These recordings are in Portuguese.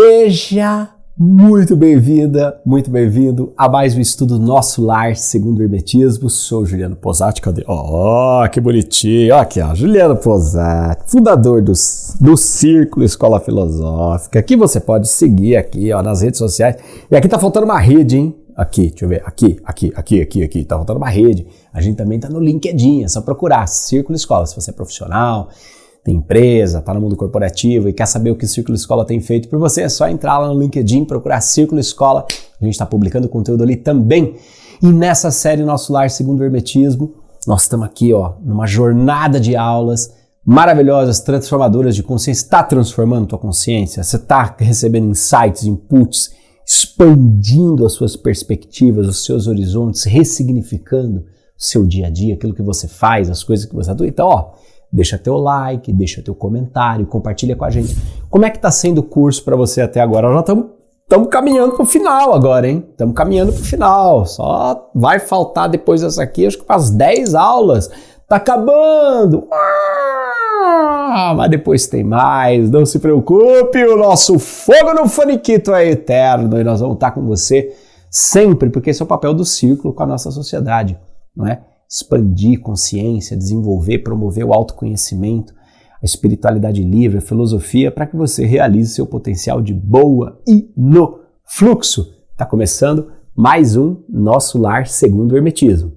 Seja muito bem-vinda, muito bem-vindo a mais um estudo Nosso Lar Segundo o Hermetismo. Sou Juliano Posati, cadê? Que bonitinho, aqui Juliano Posati, fundador do Círculo Escola Filosófica, que você pode seguir aqui nas redes sociais. E aqui tá faltando uma rede, hein? Aqui, deixa eu ver, aqui, tá faltando uma rede. A gente também tá no LinkedIn, é só procurar Círculo Escola, se você é profissional, tem empresa, tá no mundo corporativo e quer saber o que o Círculo Escola tem feito por você, é só entrar lá no LinkedIn, procurar Círculo Escola, a gente está publicando conteúdo ali também. E nessa série Nosso Lar Segundo o Hermetismo, nós estamos aqui numa jornada de aulas maravilhosas, transformadoras de consciência. Está transformando tua consciência? Você está recebendo insights, inputs, expandindo as suas perspectivas, os seus horizontes, ressignificando o seu dia a dia, aquilo que você faz, as coisas que você atua. Então, deixa teu like, deixa teu comentário, compartilha com a gente. Como é que tá sendo o curso para você até agora? Nós já estamos caminhando pro final agora, hein? Estamos caminhando pro final. Só vai faltar depois dessa aqui, acho que para as 10 aulas. Tá acabando! Mas depois tem mais, não se preocupe, o nosso fogo no faniquito é eterno e nós vamos estar com você sempre, porque esse é o papel do círculo com a nossa sociedade, não é? Expandir consciência, desenvolver, promover o autoconhecimento, a espiritualidade livre, a filosofia, para que você realize seu potencial de boa e no fluxo. Está começando mais um Nosso Lar Segundo o Hermetismo.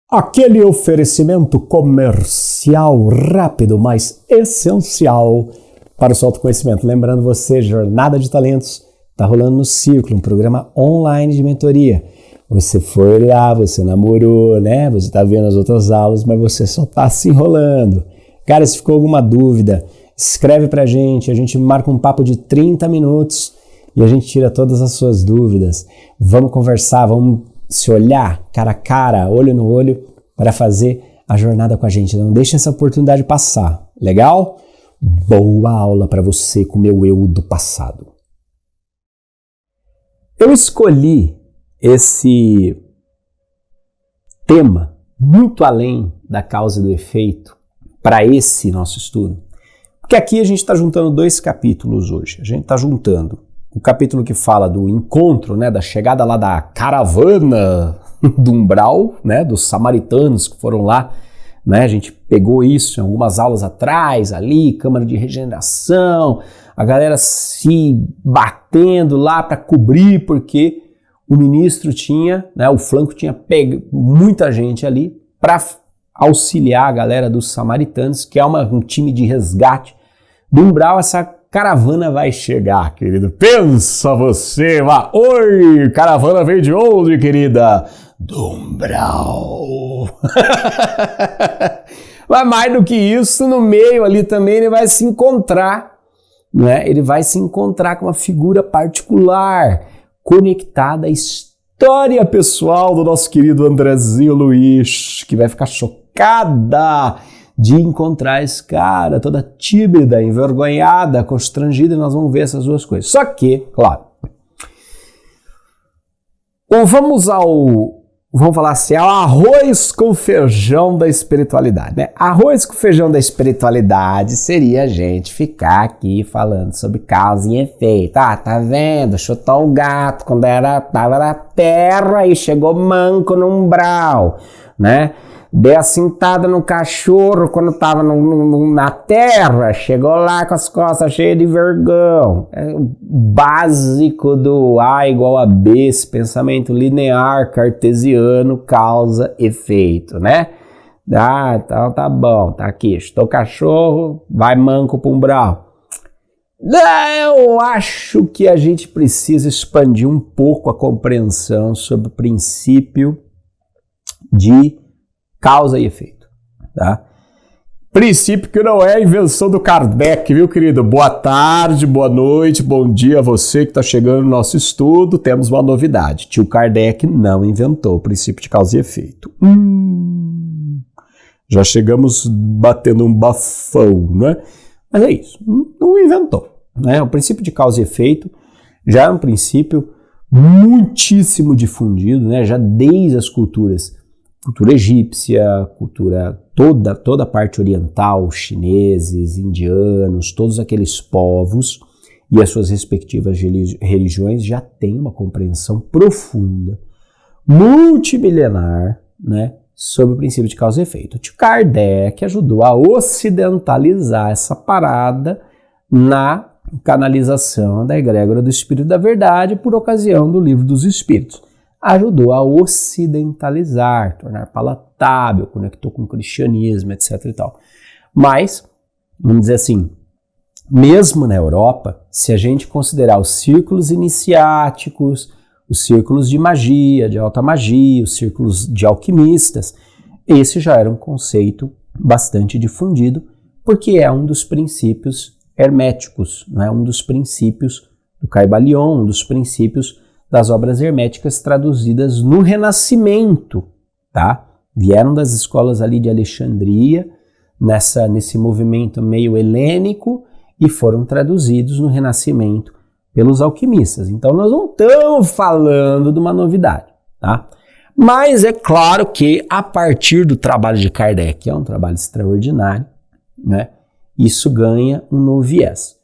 Aquele oferecimento comercial rápido, mas essencial para o seu autoconhecimento. Lembrando você, Jornada de Talentos está rolando no Círculo, um programa online de mentoria. Você foi lá, você namorou, né? Você está vendo as outras aulas, mas você só está se enrolando. Cara, se ficou alguma dúvida, escreve pra gente, a gente marca um papo de 30 minutos e a gente tira todas as suas dúvidas. Vamos conversar, vamos se olhar cara a cara, olho no olho, para fazer a jornada com a gente. Não deixe essa oportunidade passar. Legal? Boa aula para você com o meu eu do passado. Eu escolhi esse tema muito além da causa e do efeito para esse nosso estudo, porque aqui a gente está juntando dois capítulos hoje. A gente está juntando o capítulo que fala do encontro, né, da chegada lá da caravana do umbral, né, dos samaritanos que foram lá. Né, a gente pegou isso em algumas aulas atrás, ali, Câmara de Regeneração, a galera se batendo lá para cobrir, porque o ministro tinha, né, o flanco tinha pego muita gente ali para auxiliar a galera dos samaritanos, que é um time de resgate do umbral. Essa caravana vai chegar, querido. Pensa você, oi, caravana veio de onde, querida? Do umbral. Mas mais do que isso, no meio ali também ele vai se encontrar, né? Ele vai se encontrar com uma figura particular, conectada à história pessoal do nosso querido Andrezinho Luiz, que vai ficar chocada de encontrar esse cara, toda tímida, envergonhada, constrangida, e nós vamos ver essas duas coisas. Só que, claro, vamos falar assim, é o arroz com feijão da espiritualidade, né? Arroz com feijão da espiritualidade seria a gente ficar aqui falando sobre causa e efeito. Tá vendo? Chutou o gato quando tava na terra e chegou manco no umbral, né? Deu a cintada no cachorro quando estava na terra, chegou lá com as costas cheias de vergão. É o básico do A igual a B, esse pensamento linear, cartesiano, causa, efeito, né? Então tá bom, tá aqui, estou cachorro, vai manco pro umbral. Eu acho que a gente precisa expandir um pouco a compreensão sobre o princípio de causa e efeito, tá? Princípio que não é invenção do Kardec, viu, querido? Boa tarde, boa noite, bom dia a você que está chegando no nosso estudo. Temos uma novidade. Tio Kardec não inventou o princípio de causa e efeito. Já chegamos batendo um bafão, né? Mas é isso, não inventou, né? O princípio de causa e efeito já é um princípio muitíssimo difundido, né? Já desde as culturas cultura egípcia, toda a parte oriental, chineses, indianos, todos aqueles povos e as suas respectivas religiões já têm uma compreensão profunda, multimilenar, né, sobre o princípio de causa e efeito. O tio Kardec ajudou a ocidentalizar essa parada na canalização da egrégora do Espírito da Verdade por ocasião do Livro dos Espíritos. Ajudou a ocidentalizar, tornar palatável, conectou com o cristianismo, etc. e tal. Mas, vamos dizer assim, mesmo na Europa, se a gente considerar os círculos iniciáticos, os círculos de magia, de alta magia, os círculos de alquimistas, esse já era um conceito bastante difundido, porque é um dos princípios herméticos, não é? Um dos princípios do Caibalion, um dos princípios das obras herméticas traduzidas no Renascimento, tá? Vieram das escolas ali de Alexandria, nesse movimento meio helênico, e foram traduzidos no Renascimento pelos alquimistas. Então nós não estamos falando de uma novidade, tá? Mas é claro que a partir do trabalho de Kardec, que é um trabalho extraordinário, né? Isso ganha um novo viés.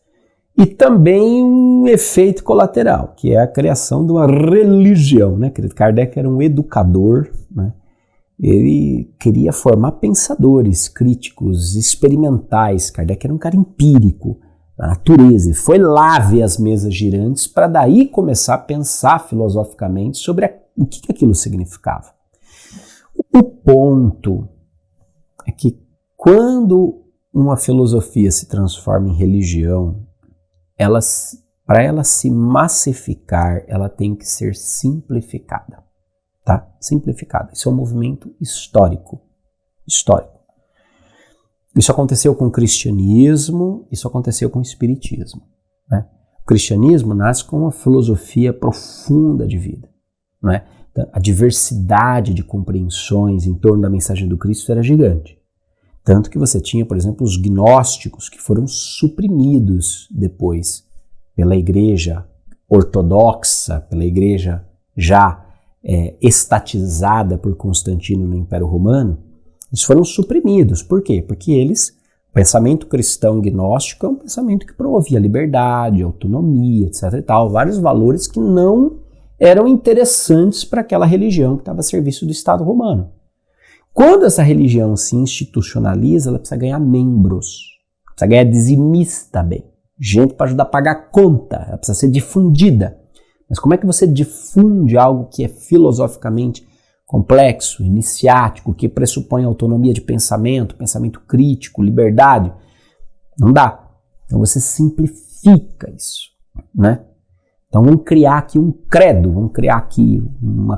E também um efeito colateral, que é a criação de uma religião, né? Kardec era um educador, né? Ele queria formar pensadores, críticos, experimentais. Kardec era um cara empírico da natureza e foi lá ver as mesas girantes para daí começar a pensar filosoficamente sobre o que aquilo significava. O ponto é que quando uma filosofia se transforma em religião, para ela se massificar, ela tem que ser simplificada. Tá? Simplificada. Isso é um movimento histórico. Isso aconteceu com o cristianismo, isso aconteceu com o espiritismo. Né? O cristianismo nasce com uma filosofia profunda de vida. Né? Então, a diversidade de compreensões em torno da mensagem do Cristo era gigante. Tanto que você tinha, por exemplo, os gnósticos, que foram suprimidos depois pela igreja ortodoxa, pela igreja já estatizada por Constantino no Império Romano. Eles foram suprimidos. Por quê? Porque o pensamento cristão gnóstico é um pensamento que promovia liberdade, autonomia, etc. e tal, vários valores que não eram interessantes para aquela religião que estava a serviço do Estado romano. Quando essa religião se institucionaliza, ela precisa ganhar membros, precisa ganhar dizimista, gente para ajudar a pagar a conta, ela precisa ser difundida. Mas como é que você difunde algo que é filosoficamente complexo, iniciático, que pressupõe autonomia de pensamento crítico, liberdade? Não dá. Então você simplifica isso, né? Então vamos criar aqui um credo, vamos criar aqui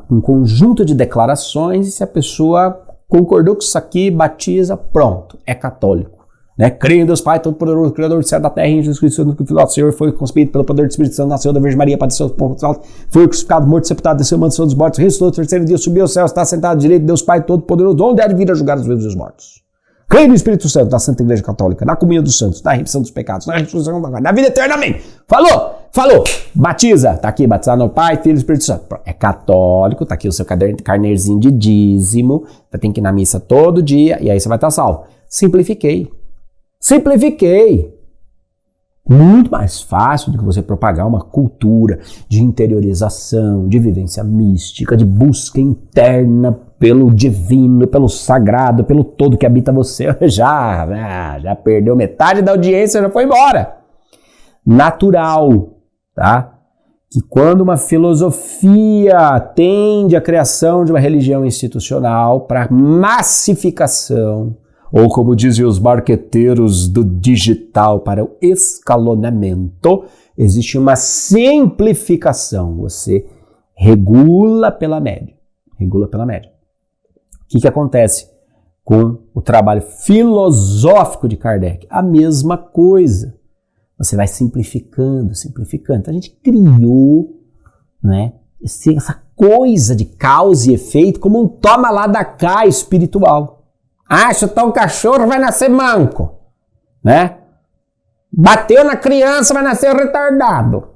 um conjunto de declarações e se a pessoa concordou com isso aqui, batiza, pronto, é católico. Né? Creio em Deus Pai, Todo-Poderoso, Criador do céu e da terra, e em Jesus Cristo, no Filho do Senhor, foi concebido pelo poder do Espírito Santo, nasceu da Virgem Maria, padeceu os pontos altos, foi crucificado, morto, sepultado, desceu, mansão dos mortos, ressuscitou, terceiro dia, subiu ao céu, está sentado à direita de Deus Pai Todo-Poderoso, onde há de vir a julgar os vivos e os mortos. Creio no Espírito Santo, na Santa Igreja Católica, na comunhão dos santos, na remissão dos pecados, na ressurreição da glória, na vida eterna, amém. Falou, batiza, tá aqui, batizado no Pai, Filho e Espírito Santo. É católico, tá aqui o seu carneirinho de dízimo, você tem que ir na missa todo dia, e aí você vai estar salvo. Simplifiquei. Muito mais fácil do que você propagar uma cultura de interiorização, de vivência mística, de busca interna pelo divino, pelo sagrado, pelo todo que habita você. Já perdeu metade da audiência, já foi embora. Natural, tá? Que quando uma filosofia tende à criação de uma religião institucional para massificação, ou como dizem os marqueteiros do digital, para o escalonamento, existe uma simplificação. Você regula pela média. O que acontece com o trabalho filosófico de Kardec? A mesma coisa. Você vai simplificando. Então a gente criou, né, essa coisa de causa e efeito como um toma lá da cá espiritual. Chutar um cachorro vai nascer manco, né? Bateu na criança vai nascer retardado.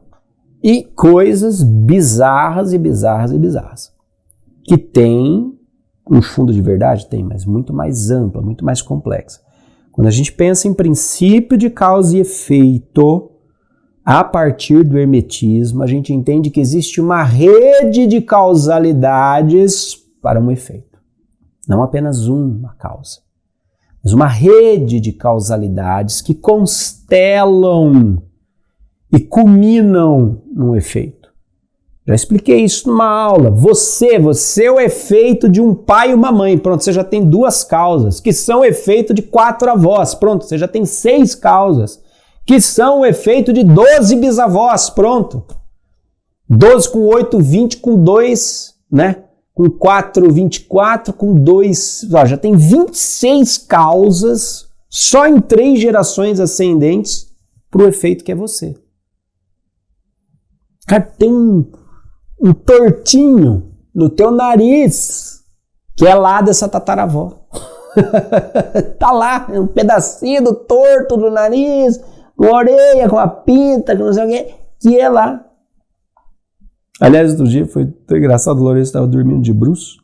E coisas bizarras que tem um fundo de verdade? Tem, mas muito mais ampla, muito mais complexa. Quando a gente pensa em princípio de causa e efeito, a partir do hermetismo, a gente entende que existe uma rede de causalidades para um efeito. Não apenas uma causa, mas uma rede de causalidades que constelam e culminam num efeito. Já expliquei isso numa aula. Você é o efeito de um pai e uma mãe. Pronto, você já tem 2 causas, que são o efeito de 4 avós. Pronto, você já tem 6 causas, que são o efeito de 12 bisavós. Pronto. 12 com 8, 20 com 2, né? Com 4, 24, com 2... Ó, já tem 26 causas só em 3 gerações ascendentes para o efeito que é você. Cara, tem um tortinho no teu nariz que é lá dessa tataravó. Tá lá, um pedacinho do torto do nariz, com a orelha, com a pinta, com não sei o quê, que é lá. Aliás, outro dia foi tão engraçado, o Lourenço estava dormindo de bruço,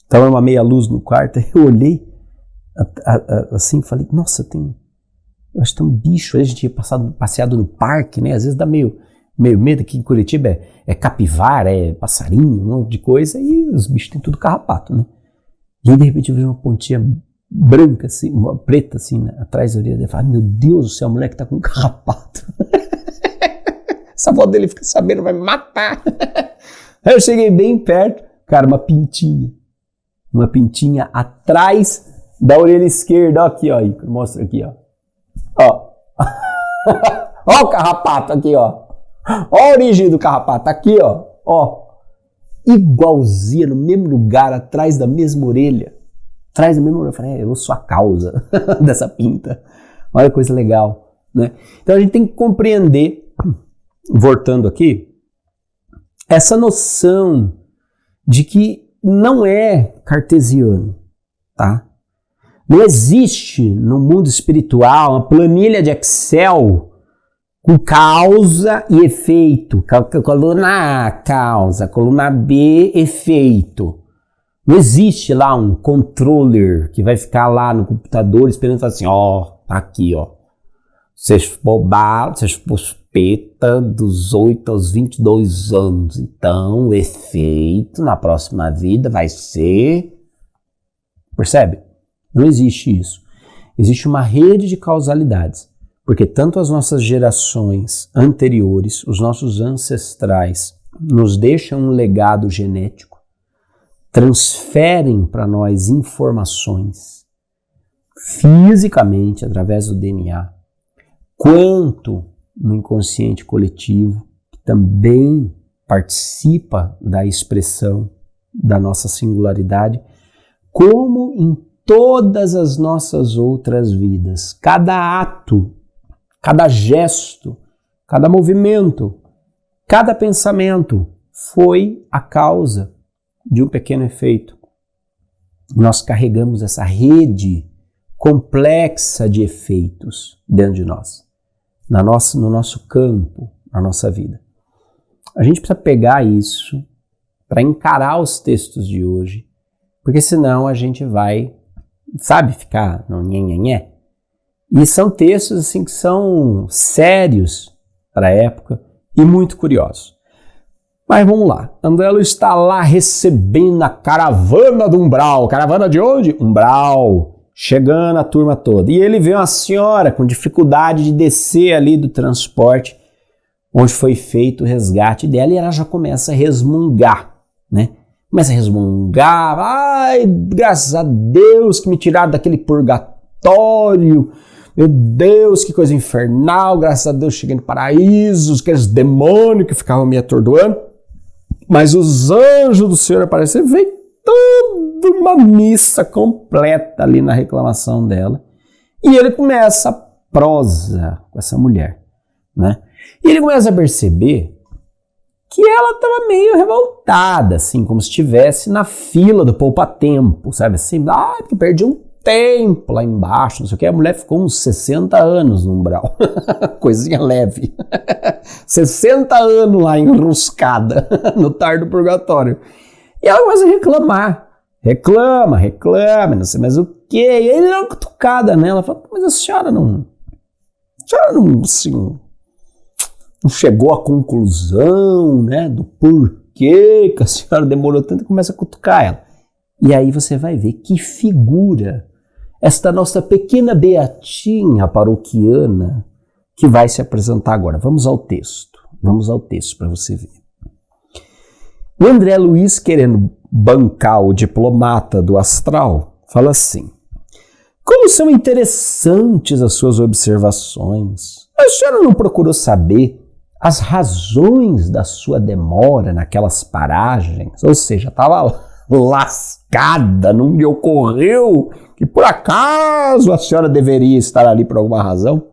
estava uma meia luz no quarto, eu olhei assim, falei, nossa, eu acho que tem um bicho, aí a gente tinha passeado no parque, né, às vezes dá meio medo, aqui em Curitiba é capivara, é passarinho, um monte de coisa, e os bichos têm tudo carrapato, né, e aí de repente eu vi uma pontinha branca, assim, uma preta, assim, né, atrás da orelha, eu falei, meu Deus do céu, a mulher que tá com carrapato. Essa avó dele fica sabendo, vai me matar. Aí eu cheguei bem perto, cara, uma pintinha atrás da orelha esquerda, ó, aqui, ó, mostra aqui, ó. Ó o carrapato aqui, ó. Ó a origem do carrapato, aqui, ó. Igualzinha, no mesmo lugar, atrás da mesma orelha. Eu falei, eu sou a causa dessa pinta. Olha que coisa legal, né? Então a gente tem que compreender, voltando aqui, essa noção de que não é cartesiano, tá? Não existe no mundo espiritual uma planilha de Excel com causa e efeito. Coluna A, causa. Coluna B, efeito. Não existe lá um controller que vai ficar lá no computador esperando e falar assim, ó, aqui, ó. Vocês suspeita dos 8 aos 22 anos. Então, o efeito na próxima vida vai ser... Percebe? Não existe isso. Existe uma rede de causalidades. Porque tanto as nossas gerações anteriores, os nossos ancestrais, nos deixam um legado genético, transferem para nós informações fisicamente, através do DNA, quanto no inconsciente coletivo, que também participa da expressão da nossa singularidade, como em todas as nossas outras vidas. Cada ato, cada gesto, cada movimento, cada pensamento foi a causa de um pequeno efeito. Nós carregamos essa rede complexa de efeitos dentro de nós, no nosso campo, na nossa vida. A gente precisa pegar isso para encarar os textos de hoje, porque senão a gente vai, ficar no nhenhenhé. E são textos assim que são sérios para a época e muito curiosos. Mas vamos lá. André está lá recebendo a caravana do Umbral. Caravana de onde? Umbral. Chegando a turma toda. E ele vê uma senhora com dificuldade de descer ali do transporte onde foi feito o resgate dela, e ela já começa a resmungar, né? Começa a resmungar. Ai, graças a Deus que me tiraram daquele purgatório. Meu Deus, que coisa infernal. Graças a Deus cheguei no paraíso. Aqueles demônios que ficavam me atordoando. Mas os anjos do Senhor apareceram, veio toda uma missa completa ali na reclamação dela. E ele começa a prosa com essa mulher, né? E ele começa a perceber que ela estava meio revoltada, assim, como se estivesse na fila do poupa-tempo, sabe? Assim, porque perdi um tempo lá embaixo, não sei o que. A mulher ficou uns 60 anos no umbral. Coisinha leve. 60 anos lá enroscada no tardo purgatório. E ela começa a reclamar reclama, não sei mais o quê. E ele dá uma cutucada nela, fala, mas a senhora não assim, não chegou à conclusão, né, do porquê que a senhora demorou tanto, e começa a cutucar ela. E aí você vai ver que figura esta nossa pequena beatinha paroquiana que vai se apresentar agora. Vamos ao texto para você ver. O André Luiz, querendo bancar o diplomata do astral, fala assim: como são interessantes as suas observações. A senhora não procurou saber as razões da sua demora naquelas paragens? Ou seja, estava lascada, não lhe ocorreu que por acaso a senhora deveria estar ali por alguma razão?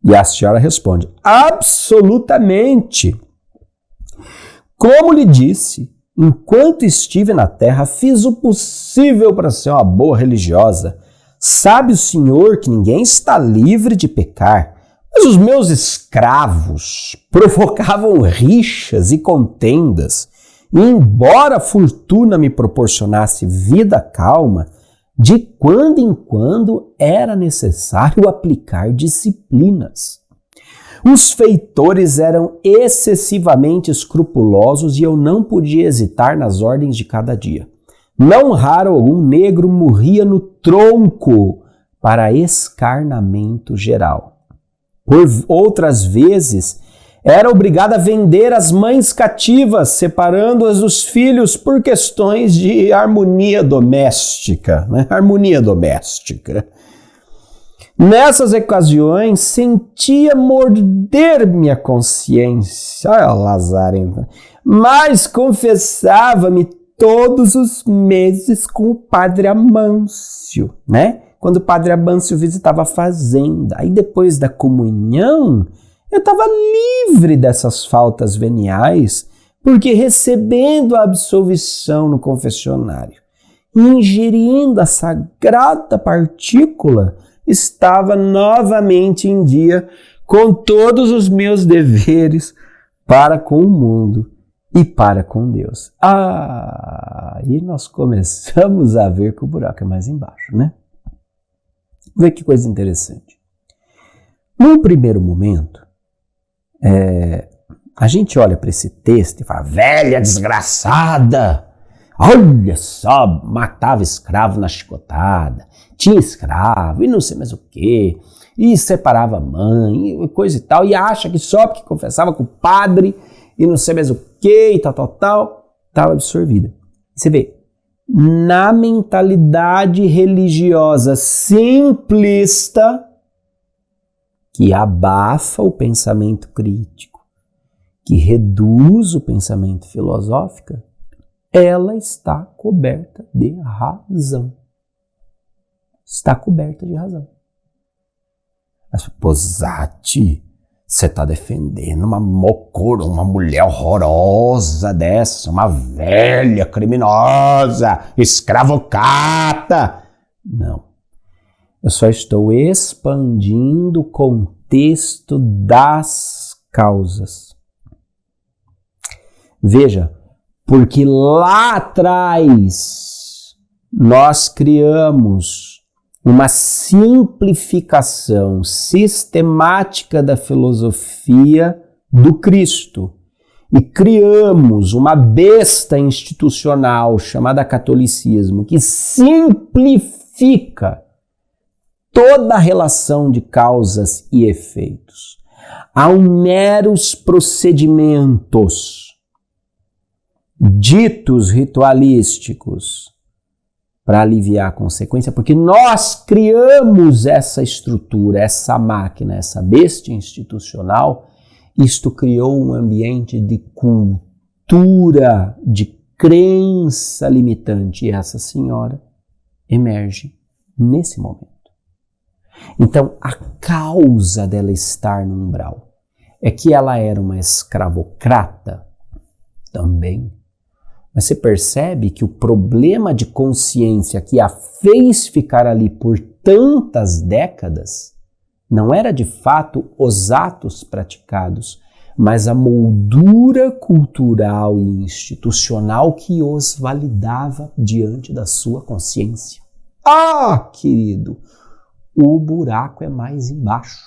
E a senhora responde: absolutamente. Como lhe disse, enquanto estive na terra, fiz o possível para ser uma boa religiosa. Sabe o senhor que ninguém está livre de pecar, mas os meus escravos provocavam rixas e contendas, e embora a fortuna me proporcionasse vida calma, de quando em quando era necessário aplicar disciplinas. Os feitores eram excessivamente escrupulosos e eu não podia hesitar nas ordens de cada dia. Não raro algum negro morria no tronco para escarnamento geral. Por outras vezes, era obrigado a vender as mães cativas, separando-as dos filhos por questões de harmonia doméstica. Né? Harmonia doméstica. Nessas ocasiões, sentia morder-me a consciência, olha lazarenta, mas confessava-me todos os meses com o padre Amâncio, né? Quando o padre Amâncio visitava a fazenda. Aí depois da comunhão, eu estava livre dessas faltas veniais, porque recebendo a absolvição no confessionário, ingerindo a sagrada partícula, estava novamente em dia com todos os meus deveres para com o mundo e para com Deus. E nós começamos a ver que o buraco é mais embaixo, né? Vê que coisa interessante. Num primeiro momento, a gente olha para esse texto e fala, velha desgraçada, olha só, matava escravo na chicotada, tinha escravo e não sei mais o quê, e separava a mãe, e coisa e tal, e acha que só porque confessava com o padre e não sei mais o quê, e tal, estava absorvida. Você vê, na mentalidade religiosa simplista, que abafa o pensamento crítico, que reduz o pensamento filosófico, ela está coberta de razão. Está coberta de razão. Mas, Posati, você está defendendo uma mocora, uma mulher horrorosa dessa, uma velha criminosa, escravocrata. Não. Eu só estou expandindo o contexto das causas. Veja, porque lá atrás nós criamos uma simplificação sistemática da filosofia do Cristo e criamos uma besta institucional chamada catolicismo que simplifica toda a relação de causas e efeitos a meros procedimentos ditos ritualísticos para aliviar a consequência, porque nós criamos essa estrutura, essa máquina, essa besta institucional. Isto criou um ambiente de cultura, de crença limitante, e essa senhora emerge nesse momento. Então, a causa dela estar no umbral é que ela era uma escravocrata também. Mas você percebe que o problema de consciência que a fez ficar ali por tantas décadas não era de fato os atos praticados, mas a moldura cultural e institucional que os validava diante da sua consciência. Ah, querido, o buraco é mais embaixo.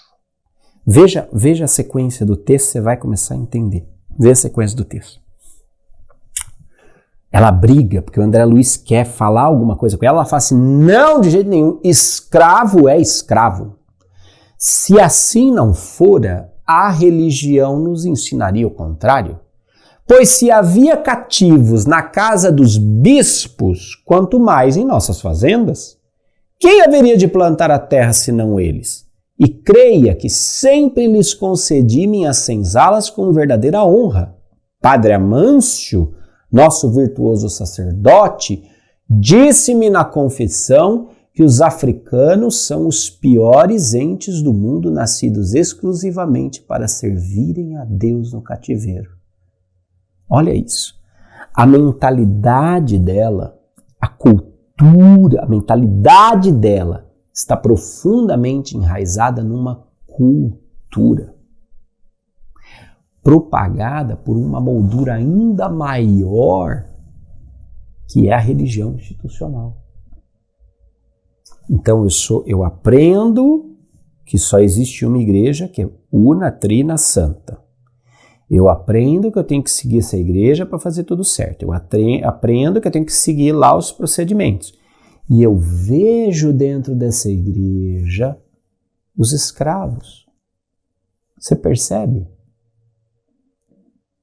Veja a sequência do texto, você vai começar a entender. Veja a sequência do texto. Ela briga, porque o André Luiz quer falar alguma coisa com ela, ela fala assim, não, de jeito nenhum, escravo é escravo. Se assim não fora, a religião nos ensinaria o contrário. Pois se havia cativos na casa dos bispos, quanto mais em nossas fazendas, quem haveria de plantar a terra senão eles? E creia que sempre lhes concedi minhas senzalas com verdadeira honra. Padre Amâncio, nosso virtuoso sacerdote, disse-me na confissão que os africanos são os piores entes do mundo, nascidos exclusivamente para servirem a Deus no cativeiro. Olha isso. A mentalidade dela, a cultura, a mentalidade dela está profundamente enraizada numa cultura propagada por uma moldura ainda maior, que é a religião institucional. Então eu aprendo que só existe uma igreja, que é una, trina, santa. Eu aprendo que eu tenho que seguir essa igreja para fazer tudo certo. Eu aprendo que eu tenho que seguir lá os procedimentos. E eu vejo dentro dessa igreja os escravos. Você percebe?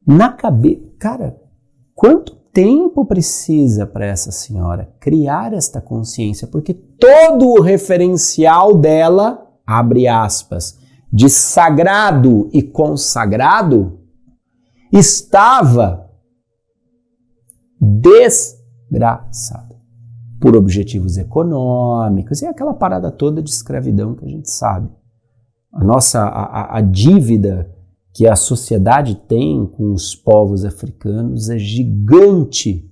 Na cabeça, cara, quanto tempo precisa para essa senhora criar esta consciência? Porque todo o referencial dela, abre aspas, de sagrado e consagrado, estava desgraçado por objetivos econômicos e aquela parada toda de escravidão que a gente sabe. A dívida que a sociedade tem com os povos africanos é gigante,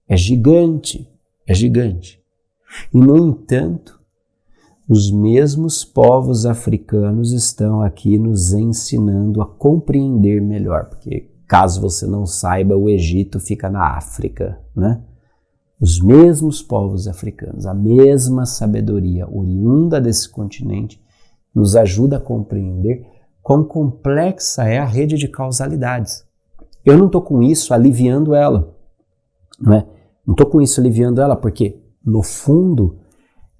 é gigante, é gigante. E, no entanto, os mesmos povos africanos estão aqui nos ensinando a compreender melhor, porque, caso você não saiba, o Egito fica na África, né? Os mesmos povos africanos, a mesma sabedoria oriunda desse continente, nos ajuda a compreender quão complexa é a rede de causalidades. Eu não estou com isso aliviando ela, não estou com isso aliviando ela, porque, no fundo,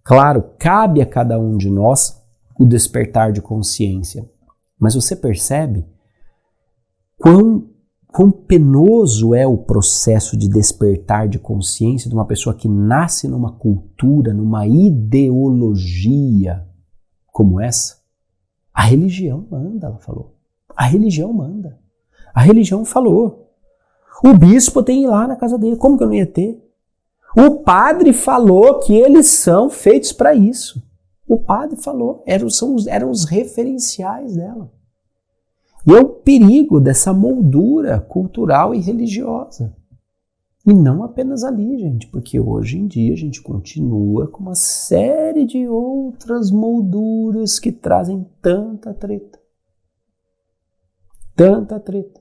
claro, cabe a cada um de nós o despertar de consciência. Mas você percebe quão penoso é o processo de despertar de consciência de uma pessoa que nasce numa cultura, numa ideologia como essa? A religião manda, ela falou. A religião manda. A religião falou. O bispo tem que ir lá na casa dele. Como que eu não ia ter? O padre falou que eles são feitos para isso. O padre falou. Eram os referenciais dela. E é o perigo dessa moldura cultural e religiosa. E não apenas ali, gente, porque hoje em dia a gente continua com uma série de outras molduras que trazem tanta treta. Tanta treta.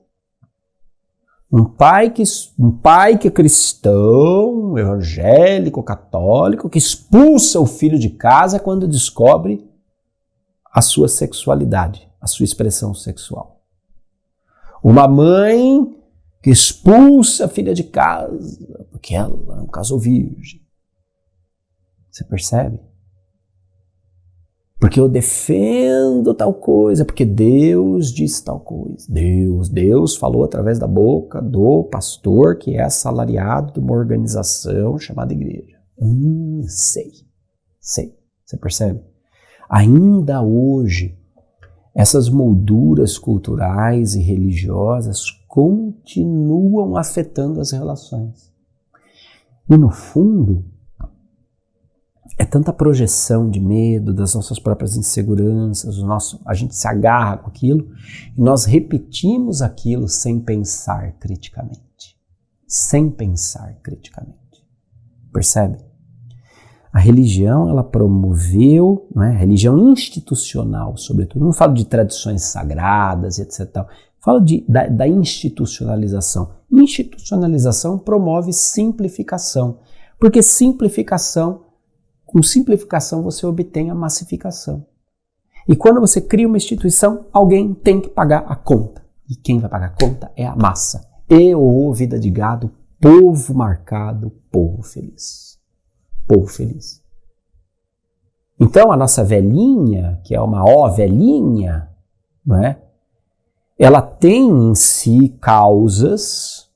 Um pai que é cristão, evangélico, católico, que expulsa o filho de casa quando descobre a sua sexualidade, a sua expressão sexual. Uma mãe que expulsa a filha de casa porque ela não casou virgem. Você percebe? Porque eu defendo tal coisa, porque Deus disse tal coisa. Deus falou através da boca do pastor que é assalariado de uma organização chamada igreja. Sei. Você percebe? Ainda hoje, essas molduras culturais e religiosas continuam afetando as relações. E no fundo, é tanta projeção de medo, das nossas próprias inseguranças, a gente se agarra com aquilo e nós repetimos aquilo sem pensar criticamente. Sem pensar criticamente. Percebe? A religião, ela promoveu, a religião institucional, sobretudo, não falo de tradições sagradas e etc. Falo da institucionalização. Institucionalização promove simplificação, porque com simplificação você obtém a massificação. E quando você cria uma instituição, alguém tem que pagar a conta. E quem vai pagar a conta é a massa. Vida de gado, povo marcado, povo feliz. Povo feliz. Então a nossa velhinha, que é uma velhinha, não é? Ela tem em si causas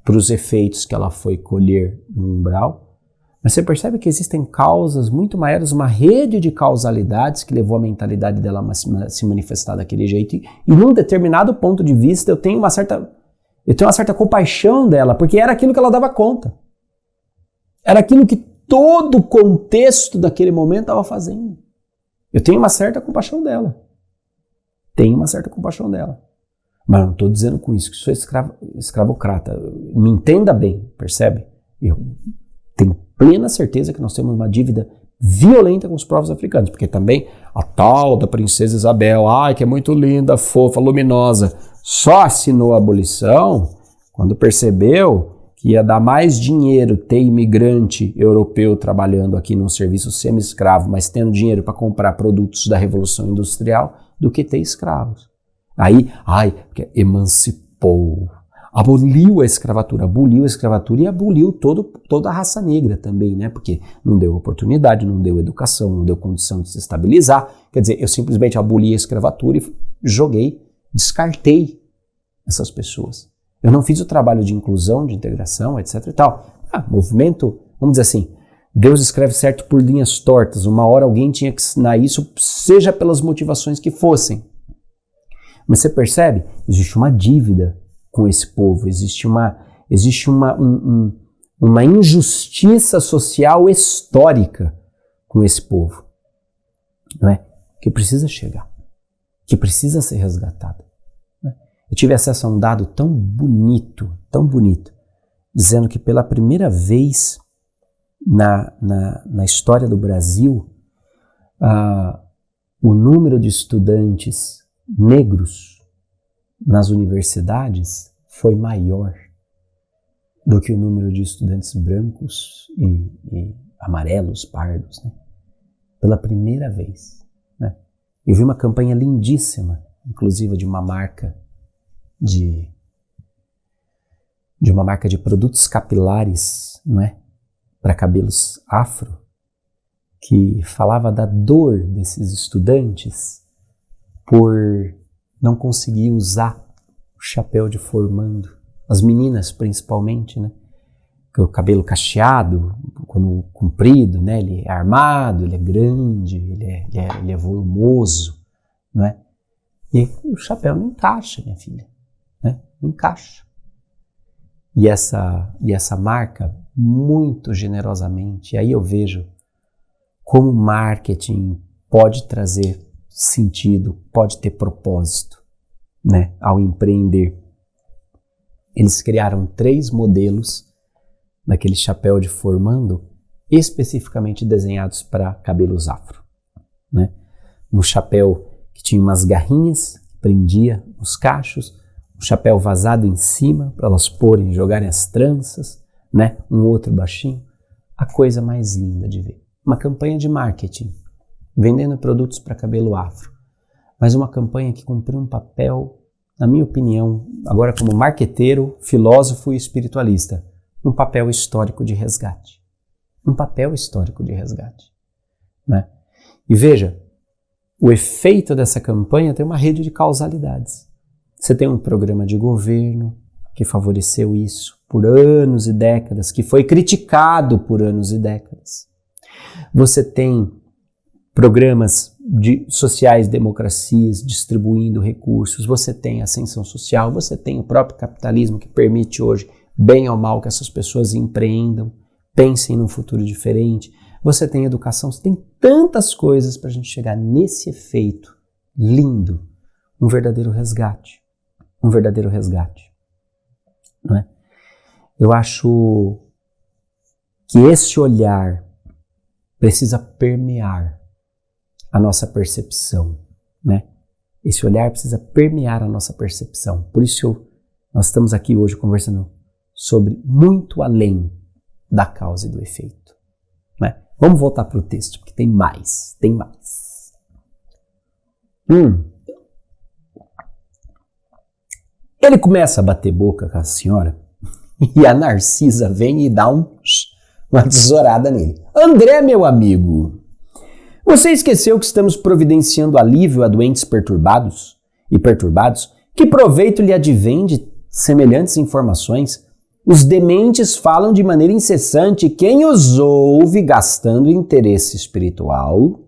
para os efeitos que ela foi colher no umbral, mas você percebe que existem causas muito maiores, uma rede de causalidades que levou a mentalidade dela a se manifestar daquele jeito. E num determinado ponto de vista eu tenho uma certa compaixão dela, porque era aquilo que ela dava conta. Era aquilo que todo o contexto daquele momento estava fazendo. Eu tenho uma certa compaixão dela. Mas não estou dizendo com isso que sou escravocrata. Me entenda bem, percebe? Eu tenho plena certeza que nós temos uma dívida violenta com os povos africanos, porque também a tal da princesa Isabel, que é muito linda, fofa, luminosa, só assinou a abolição quando percebeu que ia dar mais dinheiro ter imigrante europeu trabalhando aqui num serviço semi-escravo, mas tendo dinheiro para comprar produtos da Revolução Industrial, do que ter escravos. Aí, porque emancipou, aboliu a escravatura e aboliu toda a raça negra também, né? Porque não deu oportunidade, não deu educação, não deu condição de se estabilizar. Quer dizer, eu simplesmente aboli a escravatura e descartei essas pessoas. Eu não fiz o trabalho de inclusão, de integração, etc e tal. Movimento, vamos dizer assim, Deus escreve certo por linhas tortas. Uma hora alguém tinha que ensinar isso, seja pelas motivações que fossem. Mas você percebe? Existe uma dívida com esse povo, existe uma injustiça social histórica com esse povo, não é? Que precisa chegar, que precisa ser resgatado. Né? Eu tive acesso a um dado tão bonito, dizendo que pela primeira vez na história do Brasil, o número de estudantes negros nas universidades foi maior do que o número de estudantes brancos e amarelos, pardos, né? Pela primeira vez. Né? Eu vi uma campanha lindíssima, inclusive de uma marca de produtos capilares, não é? Para cabelos afro, que falava da dor desses estudantes por não conseguir usar o chapéu de formando. As meninas, principalmente, né? O cabelo cacheado, quando comprido, né? Ele é armado, ele é grande, ele é volumoso, não é? E o chapéu não encaixa, minha filha, né? Não encaixa. E essa marca, muito generosamente, e aí eu vejo como o marketing pode trazer sentido, pode ter propósito, né, ao empreender. Eles criaram 3 modelos daquele chapéu de formando especificamente desenhados para cabelos afro, né? Um chapéu que tinha umas garrinhas que prendia os cachos, um chapéu vazado em cima para elas porem, jogarem as tranças, né? Um outro baixinho. A coisa mais linda de ver. Uma campanha de marketing, vendendo produtos para cabelo afro, mas uma campanha que cumpriu um papel, na minha opinião, agora como marqueteiro, filósofo e espiritualista, um papel histórico de resgate. Um papel histórico de resgate. Né? E veja, o efeito dessa campanha tem uma rede de causalidades. Você tem um programa de governo que favoreceu isso por anos e décadas, que foi criticado por anos e décadas. Você tem programas de sociais democracias distribuindo recursos, você tem ascensão social, você tem o próprio capitalismo que permite hoje, bem ou mal, que essas pessoas empreendam, pensem num futuro diferente, você tem educação, você tem tantas coisas para a gente chegar nesse efeito lindo, um verdadeiro resgate, não é? Eu acho que esse olhar precisa permear a nossa percepção, né? Esse olhar precisa permear a nossa percepção. Por isso nós estamos aqui hoje conversando sobre muito além da causa e do efeito. Né? Vamos voltar para o texto, porque tem mais. Ele começa a bater boca com a senhora e a Narcisa vem e dá uma tesourada nele. André, meu amigo, você esqueceu que estamos providenciando alívio a doentes perturbados? Que proveito lhe advém de semelhantes informações? Os dementes falam de maneira incessante e quem os ouve gastando interesse espiritual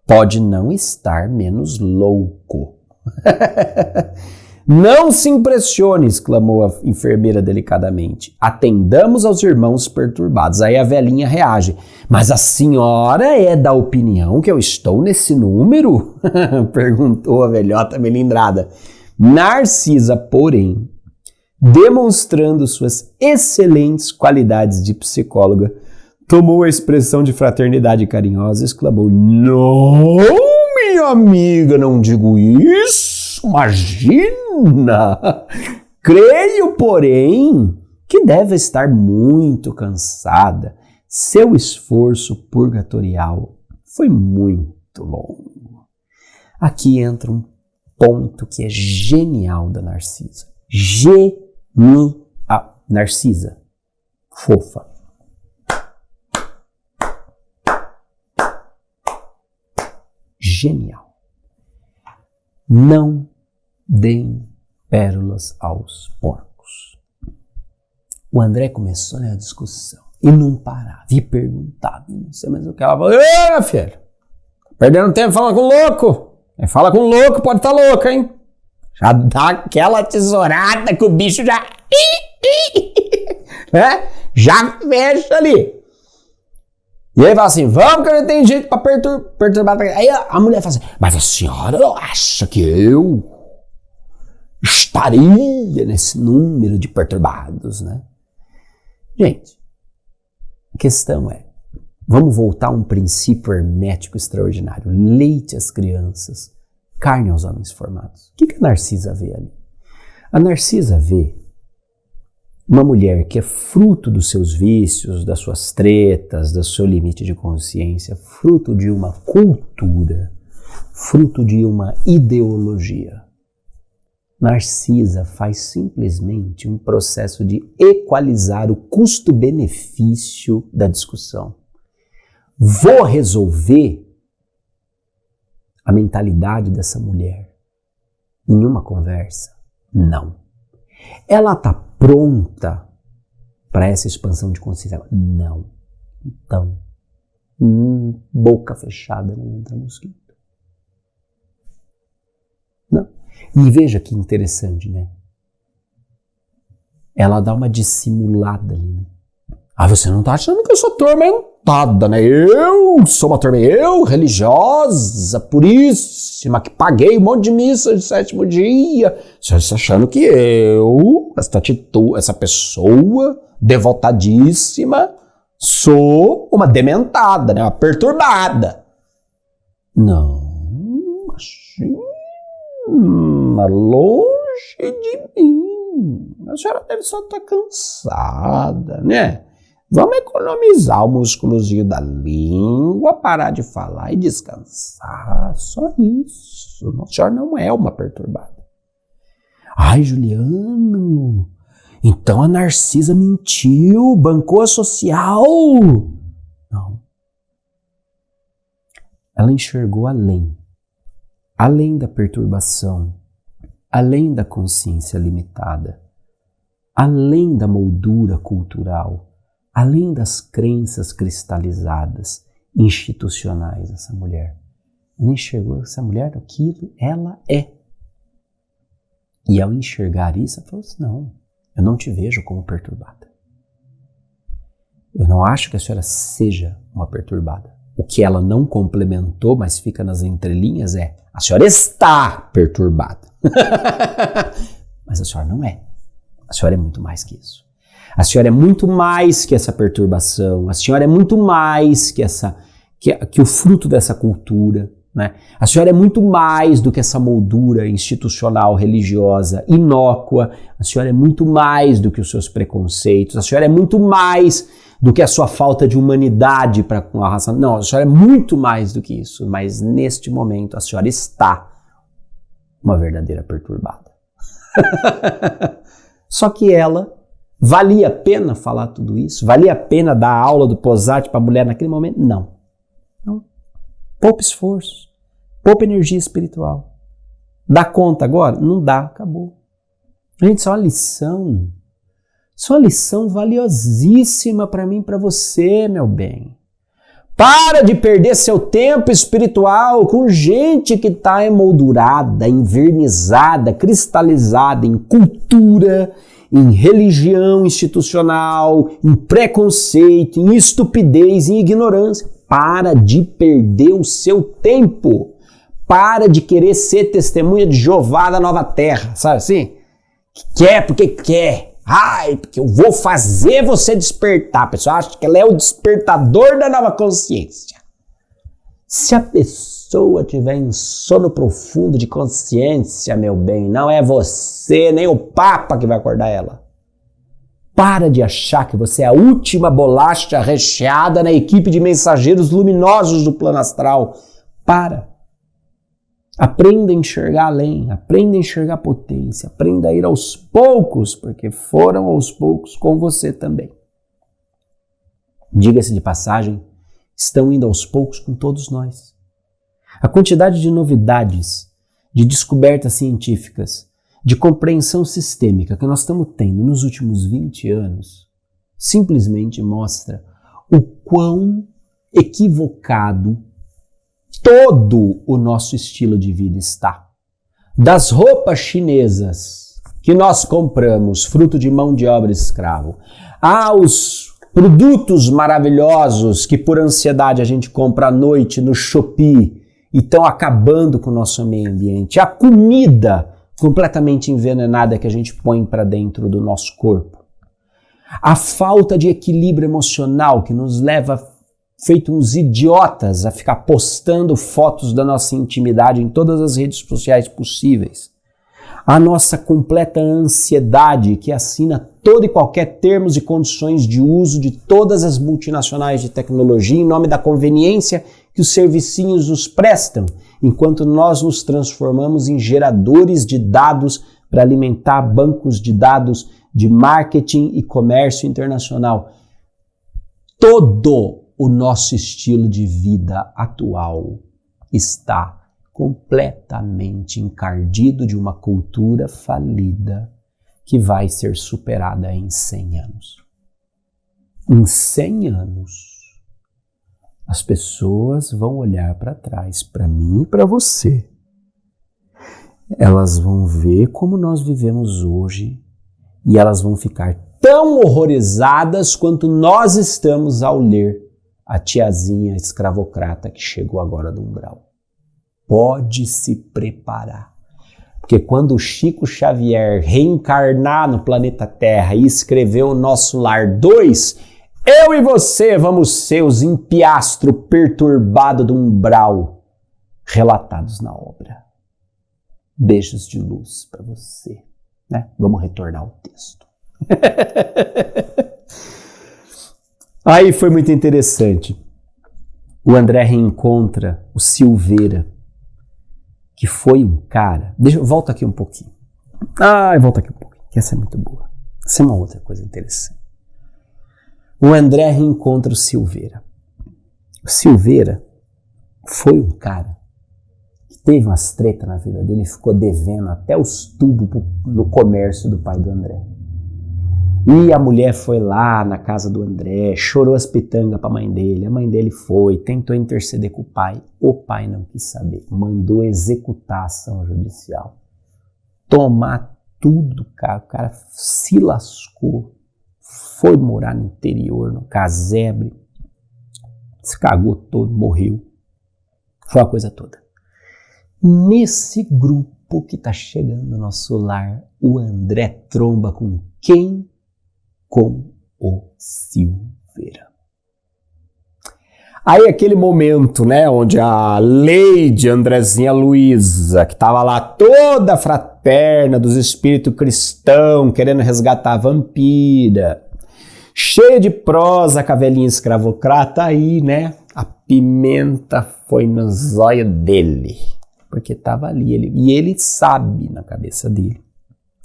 pode não estar menos louco. Não se impressione, exclamou a enfermeira delicadamente. Atendamos aos irmãos perturbados. Aí a velhinha reage. Mas a senhora é da opinião que eu estou nesse número? Perguntou a velhota melindrada. Narcisa, porém, demonstrando suas excelentes qualidades de psicóloga, tomou a expressão de fraternidade carinhosa e exclamou: Não, minha amiga, não digo isso. Imagina! Creio, porém, que deve estar muito cansada. Seu esforço purgatorial foi muito longo. Aqui entra um ponto que é genial da Narcisa. Narcisa, fofa. Genial. Não deem pérolas aos porcos. O André começou a discussão e não parava, e perguntava, não sei mais o que. Ela falou: Ei, minha filha, perdendo tempo falando com louco. Fala com louco, pode estar louco, hein? Já dá aquela tesourada que o bicho já... Já fecha ali. E aí fala assim: vamos que eu não tenho jeito pra perturbar. Aí a mulher fala assim: mas a senhora acha que eu estaria nesse número de perturbados, né? Gente, a questão é, vamos voltar a um princípio hermético extraordinário. Leite às crianças, carne aos homens formados. O que a Narcisa vê ali? A Narcisa vê uma mulher que é fruto dos seus vícios, das suas tretas, do seu limite de consciência, fruto de uma cultura, fruto de uma ideologia. Narcisa faz simplesmente um processo de equalizar o custo-benefício da discussão. Vou resolver a mentalidade dessa mulher em uma conversa? Não. Ela está pronta para essa expansão de consciência? Não. Então, boca fechada não entra mosquito. Não. E veja que interessante, né? Ela dá uma dissimulada ali, né? Ah, você não tá achando que eu sou atormentada, né? Eu sou uma eu religiosa, puríssima, que paguei um monte de missa de 7º dia. Você está achando que essa pessoa devotadíssima, sou uma dementada, né? Uma perturbada. Não, longe de mim. A senhora deve só estar cansada, né? Vamos economizar o músculozinho da língua, parar de falar e descansar. Só isso. A senhora não é uma perturbada. Ai, Juliano, então a Narcisa mentiu, bancou a social. Não. Ela enxergou além da perturbação, além da consciência limitada, além da moldura cultural, além das crenças cristalizadas, institucionais, essa mulher. Ela enxergou essa mulher daquilo, ela é. E ao enxergar isso, ela falou assim: não, eu não te vejo como perturbada. Eu não acho que a senhora seja uma perturbada. O que ela não complementou, mas fica nas entrelinhas, é: a senhora está perturbada. Mas a senhora não é. A senhora é muito mais que isso. A senhora é muito mais que essa perturbação. A senhora é muito mais que o fruto dessa cultura. né? A senhora é muito mais do que essa moldura institucional, religiosa, inócua. A senhora é muito mais do que os seus preconceitos. A senhora é muito mais do que a sua falta de humanidade para com a raça. Não, a senhora é muito mais do que isso. Mas neste momento a senhora está uma verdadeira perturbada. Só que ela, valia a pena falar tudo isso? Valia a pena dar a aula do Posati para a mulher naquele momento? Não. Não. Poupa esforço, poupa energia espiritual. Dá conta agora? Não dá, acabou. Gente, isso é uma lição. Isso é uma lição valiosíssima para mim e para você, meu bem. Para de perder seu tempo espiritual com gente que está emoldurada, envernizada, cristalizada em cultura, em religião institucional, em preconceito, em estupidez, em ignorância. Para de perder o seu tempo. Para de querer ser testemunha de Jeová da nova terra, sabe assim? Quer porque quer. Ai, porque eu vou fazer você despertar. A pessoa acha que ela é o despertador da nova consciência. Se a pessoa tiver em sono profundo de consciência, meu bem, não é você, nem o Papa que vai acordar ela. Para de achar que você é a última bolacha recheada na equipe de mensageiros luminosos do plano astral. Para. Aprenda a enxergar além, aprenda a enxergar potência, aprenda a ir aos poucos, porque foram aos poucos com você também. Diga-se de passagem, estão indo aos poucos com todos nós. A quantidade de novidades, de descobertas científicas, de compreensão sistêmica que nós estamos tendo nos últimos 20 anos, simplesmente mostra o quão equivocado todo o nosso estilo de vida está. Das roupas chinesas que nós compramos, fruto de mão de obra escravo, aos produtos maravilhosos que por ansiedade a gente compra à noite no Shopee e estão acabando com o nosso meio ambiente, a comida completamente envenenada que a gente põe para dentro do nosso corpo, a falta de equilíbrio emocional que nos leva feito uns idiotas a ficar postando fotos da nossa intimidade em todas as redes sociais possíveis. A nossa completa ansiedade que assina todo e qualquer termos e condições de uso de todas as multinacionais de tecnologia em nome da conveniência que os servicinhos nos prestam, enquanto nós nos transformamos em geradores de dados para alimentar bancos de dados de marketing e comércio internacional. Todo o nosso estilo de vida atual está completamente encardido de uma cultura falida que vai ser superada em 100 anos. Em 100 anos, as pessoas vão olhar para trás, para mim e para você. Elas vão ver como nós vivemos hoje e elas vão ficar tão horrorizadas quanto nós estamos ao ler a tiazinha escravocrata que chegou agora do umbral. Pode se preparar. Porque quando o Chico Xavier reencarnar no planeta Terra e escrever o Nosso Lar 2, eu e você vamos ser os empiastro perturbado do umbral relatados na obra. Beijos de luz para você. Né? Vamos retornar ao texto. Aí foi muito interessante. O André reencontra o Silveira, que foi um cara... Volta aqui um pouquinho. Volta aqui um pouquinho, que essa é muito boa. Essa é uma outra coisa interessante. O André reencontra o Silveira. O Silveira foi um cara que teve umas tretas na vida dele e ficou devendo até os tubos no comércio do pai do André. E a mulher foi lá na casa do André, chorou as pitangas para a mãe dele foi, tentou interceder com o pai não quis saber, mandou executar a ação judicial, tomar tudo, cara, o cara se lascou, foi morar no interior, no casebre, se cagou todo, morreu, foi a coisa toda. Nesse grupo que está chegando no nosso lar, o André tromba com quem? Com o Silveira. Aí aquele momento, né, onde a Lady Andrezinha Luiza, que estava lá toda fraterna dos espíritos cristãos, querendo resgatar a vampira, cheia de prosa com a velhinha escravocrata, aí, né, a pimenta foi no zóio dele, porque estava ali, e ele sabe na cabeça dele.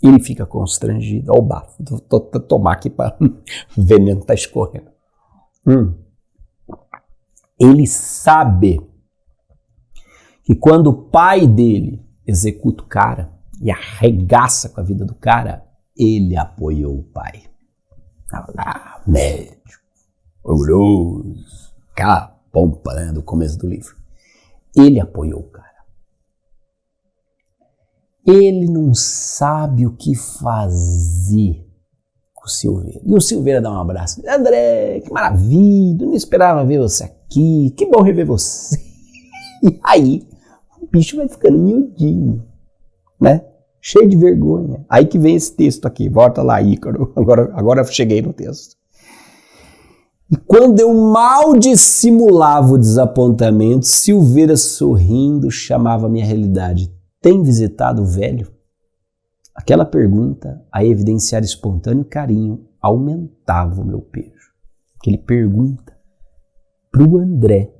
Ele fica constrangido. Olha o bafo, vou tomar aqui para o veneno tá escorrendo. Ele sabe que quando o pai dele executa o cara e arregaça com a vida do cara, ele apoiou o pai. Ah, médico, orgulhoso, aquela pompa, né, do começo do livro. Ele apoiou o cara. Ele não sabe o que fazer com o Silveira. E o Silveira dá um abraço. André, que maravilha, não esperava ver você aqui, que bom rever você. E aí, o bicho vai ficando miudinho, né? Cheio de vergonha. Aí que vem esse texto aqui. Volta lá, Ícaro. Agora eu cheguei no texto. E quando eu mal dissimulava o desapontamento, Silveira, sorrindo, chamava a minha realidade. Tem visitado o velho? Aquela pergunta, a evidenciar espontâneo carinho, aumentava o meu peso. Que ele pergunta para o André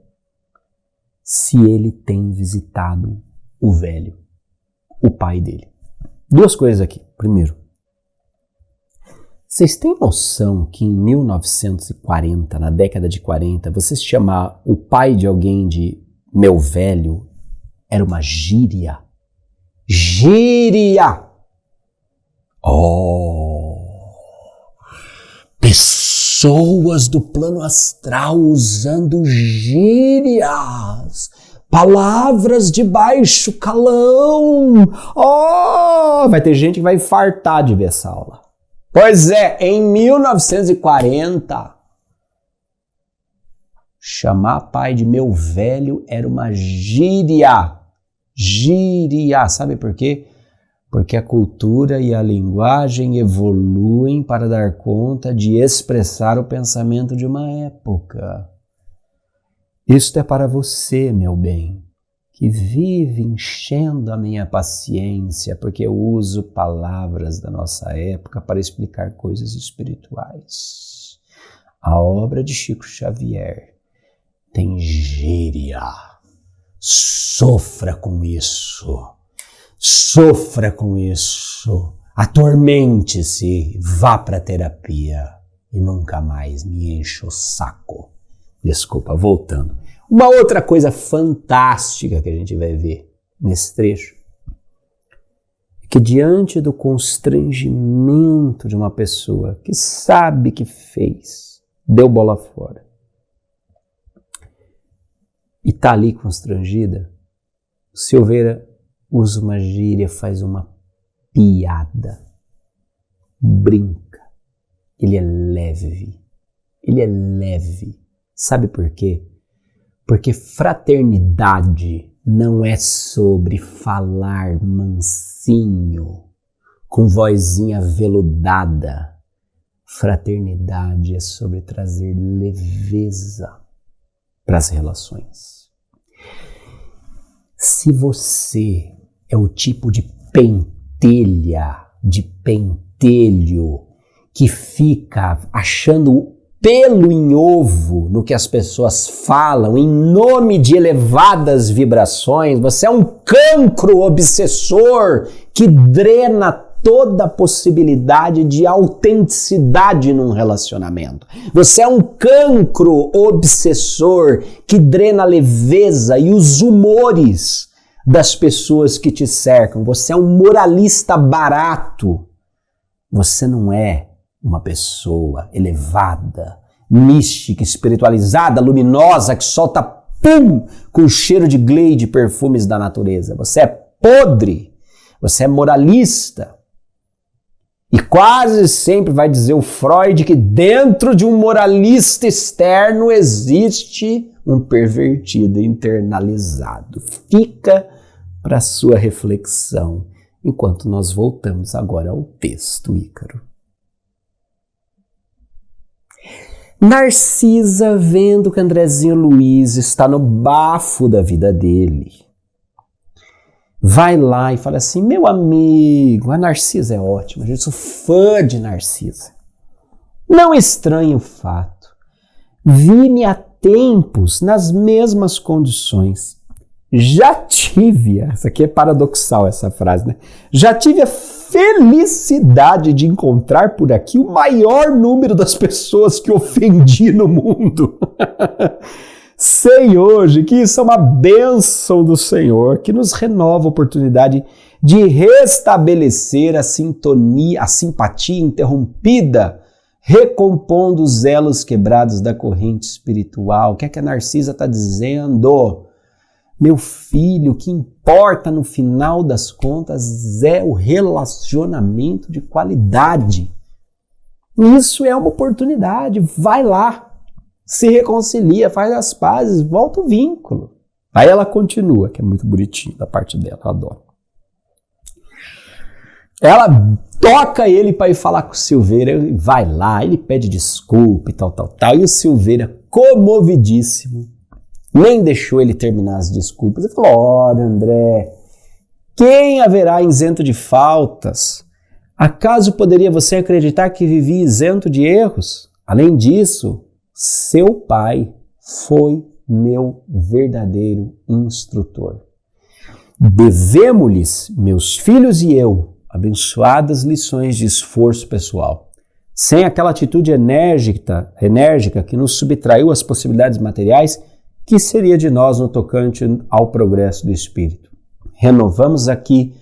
se ele tem visitado o velho, o pai dele. Duas coisas aqui. Primeiro, vocês têm noção que em 1940, na década de 40, você se chamar o pai de alguém de meu velho era uma gíria? Gíria! Oh! Pessoas do plano astral usando gírias! Palavras de baixo calão! Oh! Vai ter gente que vai infartar de ver essa aula. Pois é, em 1940, chamar pai de meu velho era uma gíria. Gíria. Sabe por quê? Porque a cultura e a linguagem evoluem para dar conta de expressar o pensamento de uma época. Isto é para você, meu bem, que vive enchendo a minha paciência, porque eu uso palavras da nossa época para explicar coisas espirituais. A obra de Chico Xavier tem gíria. Sofra com isso. Sofra com isso. Atormente-se, vá para a terapia e nunca mais me encha o saco. Desculpa, voltando. Uma outra coisa fantástica que a gente vai ver nesse trecho é que diante do constrangimento de uma pessoa que sabe que fez, deu bola fora e tá ali constrangida, Silveira usa uma gíria, faz uma piada, brinca. Ele é leve. Ele é leve. Sabe por quê? Porque fraternidade não é sobre falar mansinho, com vozinha veludada. Fraternidade é sobre trazer leveza para as relações. Se você é o tipo de pentelha, de pentelho, que fica achando pelo em ovo no que as pessoas falam em nome de elevadas vibrações, você é um cancro obsessor que drena toda a possibilidade de autenticidade num relacionamento. Você é um cancro obsessor que drena a leveza e os humores das pessoas que te cercam. Você é um moralista barato. Você não é uma pessoa elevada, mística, espiritualizada, luminosa, que solta pum com cheiro de Glade, perfumes da natureza. Você é podre, você é moralista. E quase sempre vai dizer o Freud que dentro de um moralista externo existe um pervertido internalizado. Fica para sua reflexão, enquanto nós voltamos agora ao texto, Ícaro. Narcisa, vendo que Andrezinho Luiz está no bafo da vida dele, vai lá e fala assim: meu amigo, a Narcisa é ótima, eu sou fã de Narcisa. Não estranhe o fato, vi-me há tempos nas mesmas condições. Já tive, essa aqui é paradoxal essa frase, né? Já tive a felicidade de encontrar por aqui o maior número das pessoas que ofendi no mundo. Sei hoje que isso é uma bênção do Senhor, que nos renova a oportunidade de restabelecer a sintonia, a simpatia interrompida, recompondo os elos quebrados da corrente espiritual. O que é que a Narcisa está dizendo? Meu filho, o que importa no final das contas é o relacionamento de qualidade. Isso é uma oportunidade. Vai lá, se reconcilia, faz as pazes, volta o vínculo. Aí ela continua, que é muito bonitinho da parte dela, eu adoro. Ela toca ele para ir falar com o Silveira, ele vai lá, ele pede desculpa e tal. E o Silveira, comovidíssimo, nem deixou ele terminar as desculpas. Ele falou: ora, André, quem haverá isento de faltas? Acaso poderia você acreditar que vivi isento de erros? Além disso, seu pai foi meu verdadeiro instrutor. Devemos-lhes, meus filhos e eu, abençoadas lições de esforço pessoal. Sem aquela atitude enérgica que nos subtraiu as possibilidades materiais, que seria de nós no tocante ao progresso do espírito? Renovamos aqui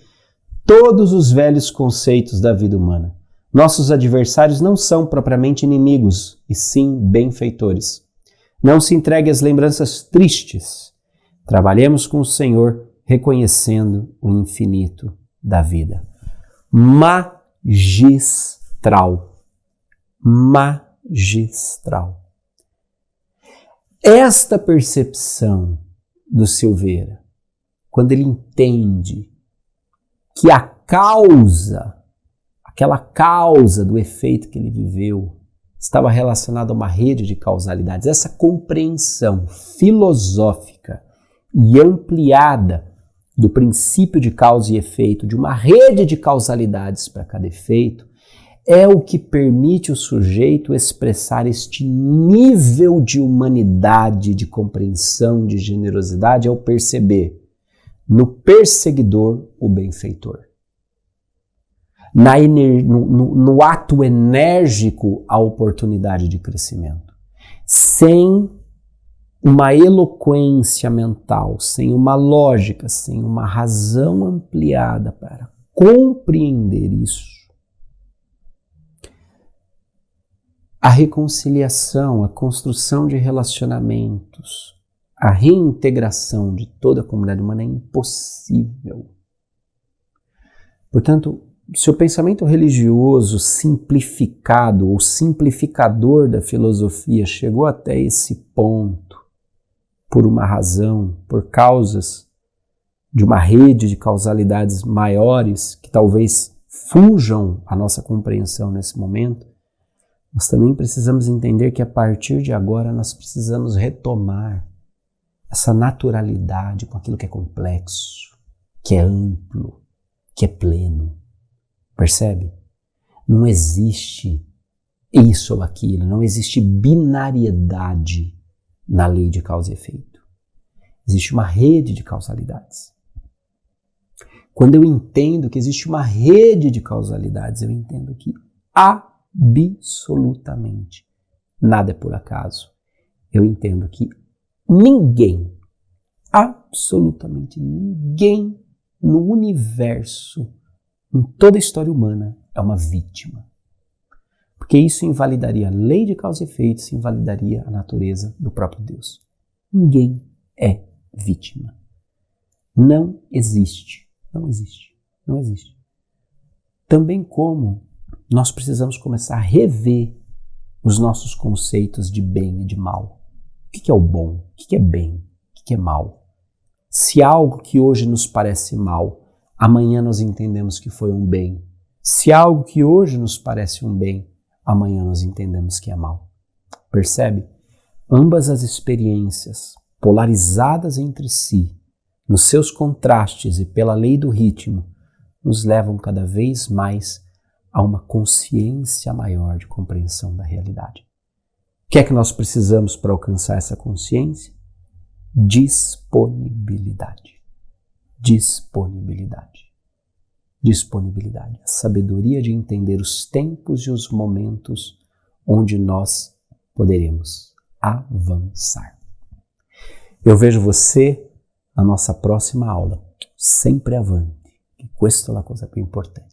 todos os velhos conceitos da vida humana. Nossos adversários não são propriamente inimigos, e sim benfeitores. Não se entregue às lembranças tristes. Trabalhemos com o Senhor, reconhecendo o infinito da vida. Magistral. Magistral. Esta percepção do Silveira, quando ele entende que aquela causa do efeito que ele viveu, estava relacionada a uma rede de causalidades, essa compreensão filosófica e ampliada do princípio de causa e efeito, de uma rede de causalidades para cada efeito, é o que permite o sujeito expressar este nível de humanidade, de compreensão, de generosidade, ao perceber no perseguidor o benfeitor. No ato enérgico a oportunidade de crescimento. Sem uma eloquência mental, sem uma lógica, sem uma razão ampliada para compreender isso, a reconciliação, a construção de relacionamentos, a reintegração de toda a comunidade humana é impossível. Portanto, se o pensamento religioso simplificado ou simplificador da filosofia chegou até esse ponto por uma razão, por causas de uma rede de causalidades maiores que talvez fujam a nossa compreensão nesse momento, nós também precisamos entender que a partir de agora nós precisamos retomar essa naturalidade com aquilo que é complexo, que é amplo, que é pleno. Percebe? Não existe isso ou aquilo, não existe binariedade na lei de causa e efeito. Existe uma rede de causalidades. Quando eu entendo que existe uma rede de causalidades, eu entendo que absolutamente nada é por acaso. Eu entendo que ninguém, absolutamente ninguém no universo, em toda a história humana, é uma vítima. Porque isso invalidaria a lei de causa e efeito, isso invalidaria a natureza do próprio Deus. Ninguém é vítima. Não existe. Não existe. Não existe. Também como nós precisamos começar a rever os nossos conceitos de bem e de mal. O que é o bom? O que é bem? O que é mal? Se algo que hoje nos parece mal, amanhã nós entendemos que foi um bem. Se algo que hoje nos parece um bem, amanhã nós entendemos que é mal. Percebe? Ambas as experiências, polarizadas entre si, nos seus contrastes e pela lei do ritmo, nos levam cada vez mais a uma consciência maior de compreensão da realidade. O que é que nós precisamos para alcançar essa consciência? Disponibilidade. Disponibilidade. Disponibilidade. A sabedoria de entender os tempos e os momentos onde nós poderemos avançar. Eu vejo você na nossa próxima aula. Sempre avante. Que questa è la cosa più importante.